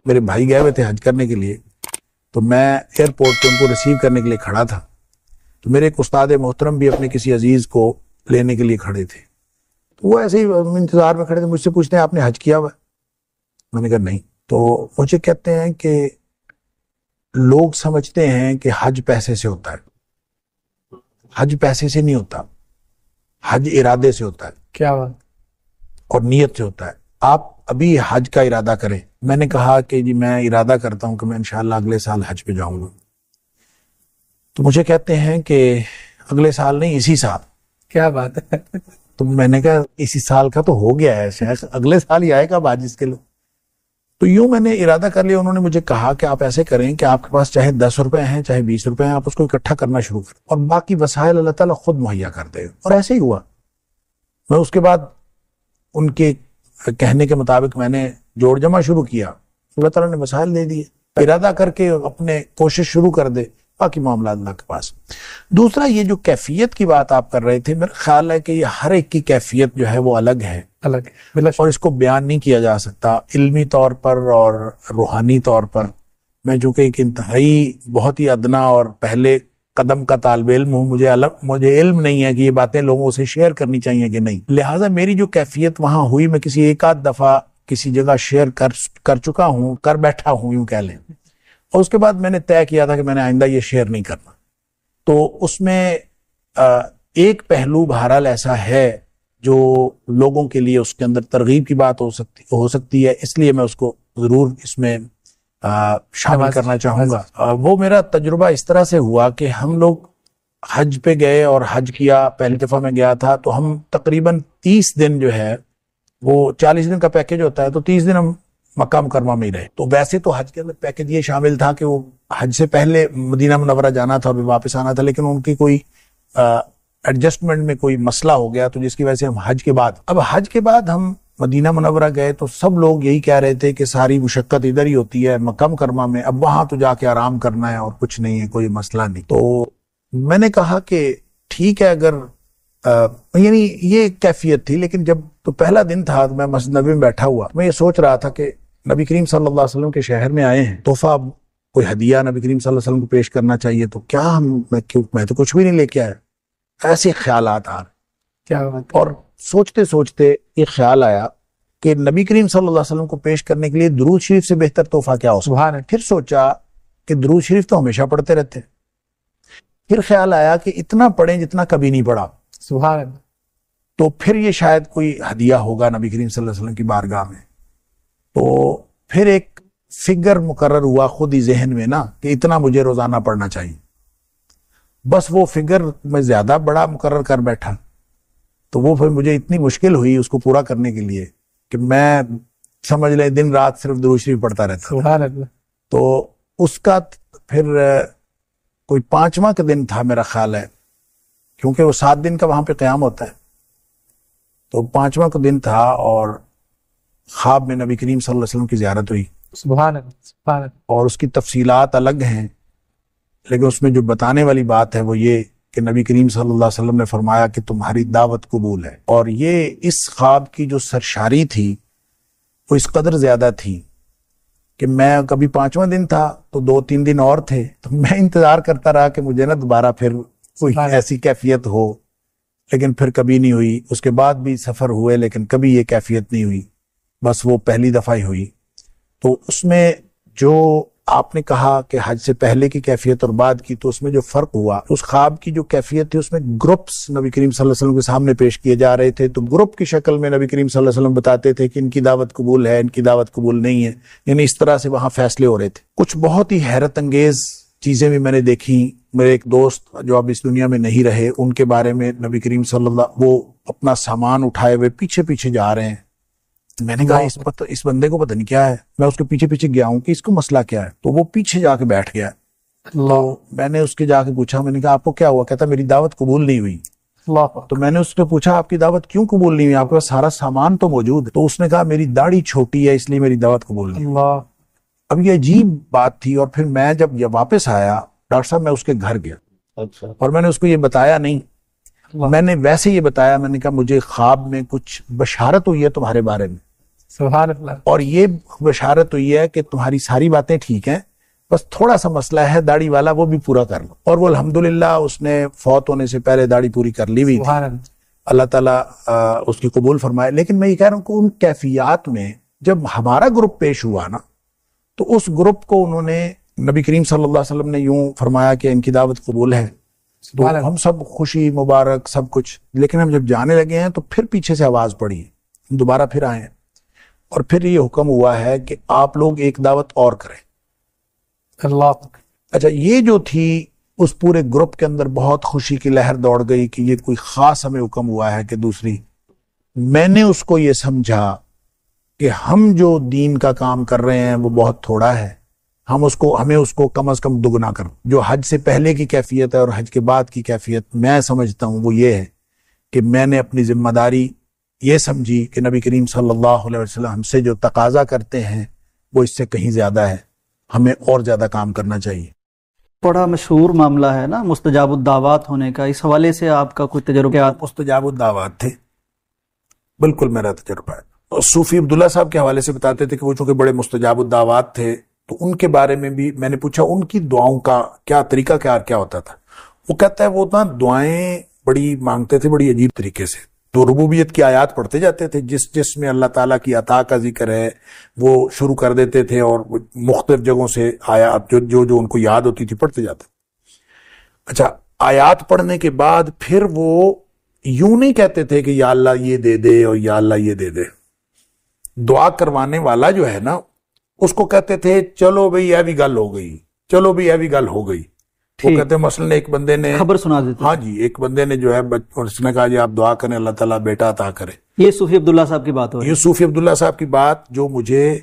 میرے بھائی گئے ہوئے تھے حج کرنے کے لیے، تو میں ایئرپورٹ پہ ان کو ریسیو کرنے کے لیے کھڑا تھا، تو میرے ایک استاد محترم بھی اپنے کسی عزیز کو لینے کے لیے کھڑے تھے، تو وہ ایسے ہی انتظار میں کھڑے تھے، مجھ سے پوچھتے ہیں آپ نے حج کیا ہوا ہے؟ میں نے کہا نہیں۔ تو مجھے کہتے ہیں کہ لوگ سمجھتے ہیں کہ حج پیسے سے ہوتا ہے، حج پیسے سے نہیں ہوتا، حج ارادے سے ہوتا ہے۔ کیا بات؟ اور نیت سے ہوتا ہے۔ آپ ابھی حج کا ارادہ کریں۔ میں نے کہا کہ جی میں ارادہ کرتا ہوں کہ میں انشاءاللہ اگلے سال حج پہ جاؤں گا، تو مجھے کہتے ہیں کہ اگلے سال نہیں، اسی سال۔ کیا بات ہے؟ تو میں نے کہا اسی سال کا تو ہو گیا ہے شیخ، اگلے سال ہی آئے گا حج اس کے لیے۔ تو یوں میں نے ارادہ کر لیا۔ انہوں نے مجھے کہا کہ آپ ایسے کریں کہ آپ کے پاس چاہے 10 روپے ہیں چاہے 20 روپے ہیں، آپ اس کو اکٹھا کرنا شروع کریں اور باقی وسائل اللہ تعالیٰ خود مہیا کر دے گا۔ اور ایسے ہی ہوا۔ میں اس کے بعد ان کے کہنے کے مطابق میں نے جوڑ جمع شروع کیا، اللہ تعالیٰ نے وسائل دے دیے۔ ارادہ کر کے اپنے کوشش شروع کر دے، باقی معاملات اللہ کے پاس۔ دوسرا، یہ جو کیفیت کی بات آپ کر رہے تھے، میرا خیال ہے کہ یہ ہر ایک کی کیفیت جو ہے وہ الگ ہے، اور اس کو بیان نہیں کیا جا سکتا علمی طور پر اور روحانی طور پر۔ میں چونکہ ایک انتہائی بہت ہی ادنا اور پہلے قدم کا طالب علم ہوں، مجھے علم نہیں ہے کہ یہ باتیں لوگوں سے شیئر کرنی چاہیے کہ نہیں، لہٰذا میری جو کیفیت وہاں ہوئی، میں کسی ایک آدھ دفعہ کسی جگہ شیئر کر چکا ہوں، کر بیٹھا ہوں یوں کہہ لیں، اور اس کے بعد میں نے طے کیا تھا کہ میں نے آئندہ یہ شیئر نہیں کرنا۔ تو اس میں ایک پہلو بہرحال ایسا ہے جو لوگوں کے لیے اس کے اندر ترغیب کی بات ہو سکتی ہے، اس لیے میں اس کو ضرور اس میں شامل کرنا چاہوں گا۔ وہ میرا تجربہ اس طرح سے ہوا کہ ہم لوگ حج پہ گئے اور حج کیا، پہلی دفعہ میں گیا تھا، تو ہم تقریباً 30 دن جو ہے، وہ 40 دن کا پیکیج ہوتا ہے، تو 30 دن ہم مکہ مکرمہ میں ہی رہے۔ تو ویسے تو حج کے اندر پیکیج یہ شامل تھا کہ وہ حج سے پہلے مدینہ منورہ جانا تھا اور واپس آنا تھا، لیکن ان کی کوئی ایڈجسٹمنٹ میں کوئی مسئلہ ہو گیا، تو جس کی وجہ سے ہم حج کے بعد ہم مدینہ منورہ گئے، تو سب لوگ یہی کہہ رہے تھے کہ ساری مشقت ادھر ہی ہوتی ہے مکہ مکرمہ میں، اب وہاں تو جا کے آرام کرنا ہے اور کچھ نہیں ہے، کوئی مسئلہ نہیں۔ تو میں نے کہا کہ ٹھیک ہے، اگر یعنی یہ کیفیت تھی، لیکن جب تو پہلا دن تھا، میں مسجد نبوی میں بیٹھا ہوا، میں یہ سوچ رہا تھا کہ نبی کریم صلی اللہ علیہ وسلم کے شہر میں آئے ہیں، تحفہ کوئی ہدیہ نبی کریم صلی اللہ علیہ وسلم کو پیش کرنا چاہیے، تو کیا میں تو کچھ بھی نہیں لے کے آیا۔ ایسے خیالات آ رہے، کیا بات؟ اور سوچتے سوچتے یہ خیال آیا کہ نبی کریم صلی اللہ علیہ وسلم کو پیش کرنے کے لیے درود شریف سے بہتر تحفہ کیا ہو سکتا ہے۔ پھر سوچا کہ درود شریف تو ہمیشہ پڑھتے رہتے ہیں، پھر خیال آیا کہ اتنا پڑھیں جتنا کبھی نہیں پڑھا، سبحان اللہ، تو پھر یہ شاید کوئی ہدیہ ہوگا نبی کریم صلی اللہ علیہ وسلم کی بارگاہ میں۔ تو پھر ایک فگر مقرر ہوا خود ہی ذہن میں نا کہ اتنا مجھے روزانہ پڑھنا چاہیے، بس وہ فگر میں زیادہ بڑا مقرر کر بیٹھا، تو وہ پھر مجھے اتنی مشکل ہوئی اس کو پورا کرنے کے لیے کہ میں سمجھ لیں دن رات صرف درود شریف پڑھتا رہتا۔ سبحان اللہ۔ تو اس کا پھر کوئی 5واں کا دن تھا میرا خیال ہے، کیونکہ وہ 7 دن کا وہاں پہ قیام ہوتا ہے، تو 5واں کا دن تھا اور خواب میں نبی کریم صلی اللہ علیہ وسلم کی زیارت ہوئی۔ سبحان اللہ، سبحان اللہ۔ اور اس کی تفصیلات الگ ہیں، لیکن اس میں جو بتانے والی بات ہے وہ یہ کہ نبی کریم صلی اللہ علیہ وسلم نے فرمایا کہ تمہاری دعوت قبول ہے۔ اور یہ اس خواب کی جو سرشاری تھی وہ اس قدر زیادہ تھی کہ میں کبھی 5واں دن تھا تو 2-3 دن اور تھے، تو میں انتظار کرتا رہا کہ مجھے نا دوبارہ پھر کوئی ایسی کیفیت ہو، لیکن پھر کبھی نہیں ہوئی۔ اس کے بعد بھی سفر ہوئے لیکن کبھی یہ کیفیت نہیں ہوئی، بس وہ پہلی دفعہ ہی ہوئی۔ تو اس میں جو آپ نے کہا کہ حج سے پہلے کی کیفیت اور بعد کی، تو اس میں جو فرق ہوا، اس خواب کی جو کیفیت تھی اس میں گروپس نبی کریم صلی اللہ علیہ وسلم کے سامنے پیش کیے جا رہے تھے، تو گروپ کی شکل میں نبی کریم صلی اللہ علیہ وسلم بتاتے تھے کہ ان کی دعوت قبول ہے، ان کی دعوت قبول نہیں ہے، یعنی اس طرح سے وہاں فیصلے ہو رہے تھے۔ کچھ بہت ہی حیرت انگیز چیزیں بھی میں نے دیکھی۔ میرے ایک دوست جو اب اس دنیا میں نہیں رہے، ان کے بارے میں نبی کریم صلی اللہ، وہ اپنا سامان اٹھائے ہوئے پیچھے پیچھے جا رہے ہیں۔ میں نے کہا اس بندے کو پتہ نہیں کیا ہے، میں اس کے پیچھے پیچھے گیا ہوں کہ اس کو مسئلہ کیا ہے، تو وہ پیچھے جا کے بیٹھ گیا۔ تو میں نے اس کے جا کے پوچھا، میں نے کہا آپ کو کیا ہوا؟ کہتا میری دعوت قبول نہیں ہوئی۔ تو میں نے اس سے پوچھا آپ کی دعوت کیوں قبول نہیں ہوئی، آپ کے پاس سارا سامان تو موجود ہے؟ تو اس نے کہا میری داڑھی چھوٹی ہے اس لیے میری دعوت قبول نہیں ہوئی۔ اب یہ عجیب بات تھی۔ اور پھر میں جب یہ واپس آیا ڈاکٹر صاحب، میں اس کے گھر گیا اور میں نے اس کو یہ بتایا نہیں، میں نے ویسے یہ بتایا، میں نے کہا مجھے خواب میں کچھ بشارت ہوئی ہے تمہارے بارے میں۔ سبحان اللہ. اور یہ بشارت ہوئی ہے کہ تمہاری ساری باتیں ٹھیک ہیں، بس تھوڑا سا مسئلہ ہے داڑھی والا، وہ بھی پورا کر لو. اور وہ الحمدللہ اس نے فوت ہونے سے پہلے داڑھی پوری کر لی ہوئی تھی. سبحان اللہ. اللہ تعالیٰ اس کی قبول فرمائے. لیکن میں یہ کہہ رہا ہوں کہ ان کیفیات میں جب ہمارا گروپ پیش ہوا نا، تو اس گروپ کو انہوں نے، نبی کریم صلی اللہ علیہ وسلم نے یوں فرمایا کہ ان کی دعوت قبول ہے، تو ہم سب خوشی مبارک سب کچھ. لیکن ہم جب جانے لگے ہیں تو پھر پیچھے سے آواز پڑی ہے، ہم دوبارہ پھر آئے ہیں، اور پھر یہ حکم ہوا ہے کہ آپ لوگ ایک دعوت اور کریں. اللہ. اچھا، یہ جو تھی اس پورے گروپ کے اندر بہت خوشی کی لہر دوڑ گئی کہ یہ کوئی خاص ہمیں حکم ہوا ہے کہ دوسری. میں نے اس کو یہ سمجھا کہ ہم جو دین کا کام کر رہے ہیں وہ بہت تھوڑا ہے، ہمیں اس کو کم از کم دگنا کرو. جو حج سے پہلے کی کیفیت ہے اور حج کے بعد کی کیفیت میں سمجھتا ہوں وہ یہ ہے کہ میں نے اپنی ذمہ داری یہ سمجھی کہ نبی کریم صلی اللہ علیہ وسلم ہم سے جو تقاضا کرتے ہیں وہ اس سے کہیں زیادہ ہے، ہمیں اور زیادہ کام کرنا چاہیے. بڑا مشہور معاملہ ہے نا مستجاب الدعوات ہونے کا، اس حوالے سے آپ کا کوئی تجربہ؟ مستجاب الدعوات تھے، بالکل میرا تجربہ ہے. اور صوفی عبداللہ صاحب کے حوالے سے بتاتے تھے کہ وہ چونکہ بڑے مستجاب الدعوات تھے، تو ان کے بارے میں بھی میں نے پوچھا ان کی دعاؤں کا کیا طریقہ کیا ہوتا تھا. وہ کہتا ہے وہ نا دعائیں بڑی مانگتے تھے، بڑی عجیب طریقے سے. تو ربوبیت کی آیات پڑھتے جاتے تھے، جس میں اللہ تعالیٰ کی عطا کا ذکر ہے وہ شروع کر دیتے تھے، اور مختلف جگہوں سے آیات جو ان کو یاد ہوتی تھی پڑھتے جاتے. اچھا، آیات پڑھنے کے بعد پھر وہ یوں نہیں کہتے تھے کہ یا اللہ یہ دے دے اور یا اللہ یہ دے دے. دعا کروانے والا جو ہے نا اس کو کہتے تھے چلو بھئی یہ بھی گل ہو گئی، چلو بھئی یہ بھی گل ہو گئی. وہ کہتے ہیں مثلا ایک بندے نے خبر سنا دیتے، ہاں جی، ایک بندے نے جو ہے اس نے کہا جی آپ دعا کریں اللہ تعالیٰ بیٹا عطا کرے. یہ صوفی عبداللہ صاحب کی بات ہو رہی ہے. یہ صوفی عبداللہ صاحب کی بات جو مجھے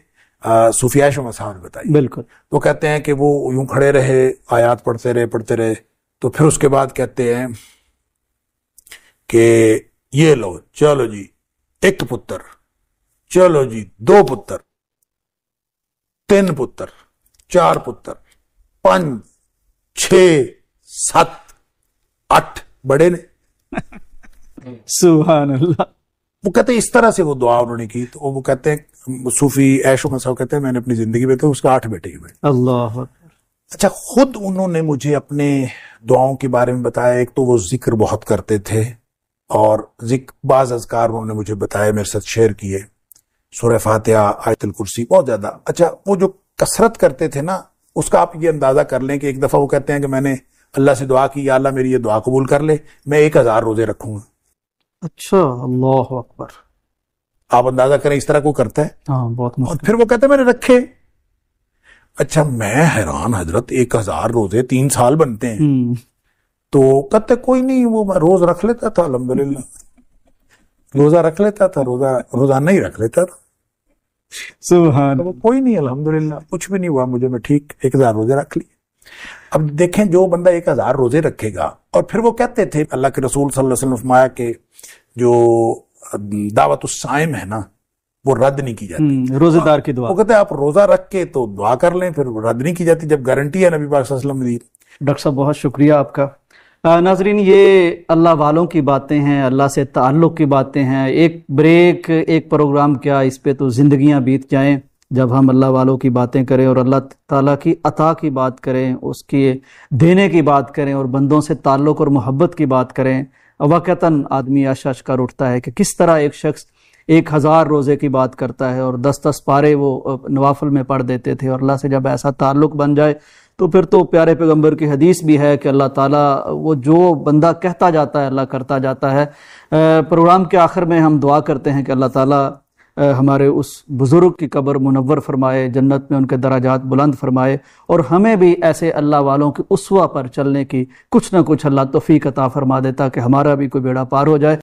صوفی عائشہ صاحب نے بتائی. بالکل. تو کہتے ہیں کہ وہ یوں کھڑے رہے، آیات پڑھتے رہے، تو پھر اس کے بعد کہتے ہیں کہ یہ لو چلو جی ایک پتر، چلو جی 2 پتر، 3 پتر، 4 پتر، 5، 6، 7، 8 بڑے نے. سبحان اللہ. وہ کہتے ہیں اس طرح سے وہ دعا انہوں نے کی. تو وہ کہتے ہیں صوفی عائشہ صاحب کہتے ہیں میں نے اپنی زندگی میں تو اس کا 8 بیٹے ہی ہوئے. اللہ. اچھا، خود انہوں نے مجھے اپنے دعاؤں کے بارے میں بتایا. ایک تو وہ ذکر بہت کرتے تھے، اور بعض اذکار انہوں نے مجھے بتایا، میرے ساتھ شیئر کیے، سورہ فاتحہ، آیت الکرسی، بہت زیادہ. اچھا، وہ جو کثرت کرتے تھے نا اس کا آپ یہ اندازہ کر لیں کہ ایک دفعہ وہ کہتے ہیں کہ میں نے اللہ سے دعا کی یا اللہ میری یہ دعا قبول کر لے، میں 1000 روزے رکھوں گا. اچھا، اللہ اکبر. آپ اندازہ کریں اس طرح کو کرتا ہے. ہاں، بہت اور پھر وہ کہتے ہیں میں نے رکھے. اچھا، میں حیران حضرت، 1000 روزے 3 سال بنتے ہیں. تو کہتے کوئی نہیں، وہ میں روز رکھ لیتا تھا، الحمدللہ روزہ رکھ لیتا تھا، روزانہ ہی رکھ لیتا تھا. سبحان. کوئی نہیں، الحمدللہ کچھ بھی نہیں ہوا مجھے، میں ٹھیک 1000 روزے رکھ لیے. اب دیکھیں جو بندہ 1000 روزے رکھے گا، اور پھر وہ کہتے تھے اللہ کے رسول صلی اللہ علیہ وسلم فرمایا کہ جو دعوت الصائم ہے نا وہ رد نہیں کی جاتی. روزے دار کی دعا. وہ کہتے ہیں آپ روزہ رکھ کے تو دعا کر لیں، پھر رد نہیں کی جاتی جب گارنٹی ہے نبی پاک صلی اللہ علیہ وسلم نے دی. ڈاکٹر صاحب بہت شکریہ آپ کا. ناظرین، یہ اللہ والوں کی باتیں ہیں، اللہ سے تعلق کی باتیں ہیں. ایک بریک، ایک پروگرام کیا، اس پہ تو زندگیاں بیت جائیں جب ہم اللہ والوں کی باتیں کریں اور اللہ تعالیٰ کی عطا کی بات کریں، اس کی دینے کی بات کریں، اور بندوں سے تعلق اور محبت کی بات کریں. واقعتاً آدمی اشش کر اٹھتا ہے کہ کس طرح ایک شخص 1000 روزے کی بات کرتا ہے، اور 10 پارے وہ نوافل میں پڑھ دیتے تھے. اور اللہ سے جب ایسا تعلق بن جائے تو پھر تو پیارے پیغمبر کی حدیث بھی ہے کہ اللہ تعالیٰ وہ جو بندہ کہتا جاتا ہے اللہ کرتا جاتا ہے. پروگرام کے آخر میں ہم دعا کرتے ہیں کہ اللہ تعالیٰ ہمارے اس بزرگ کی قبر منور فرمائے، جنت میں ان کے درجات بلند فرمائے، اور ہمیں بھی ایسے اللہ والوں کی اسوہ پر چلنے کی کچھ نہ کچھ اللہ توفیق عطا فرما دیتا کہ ہمارا بھی کوئی بیڑا پار ہو جائے.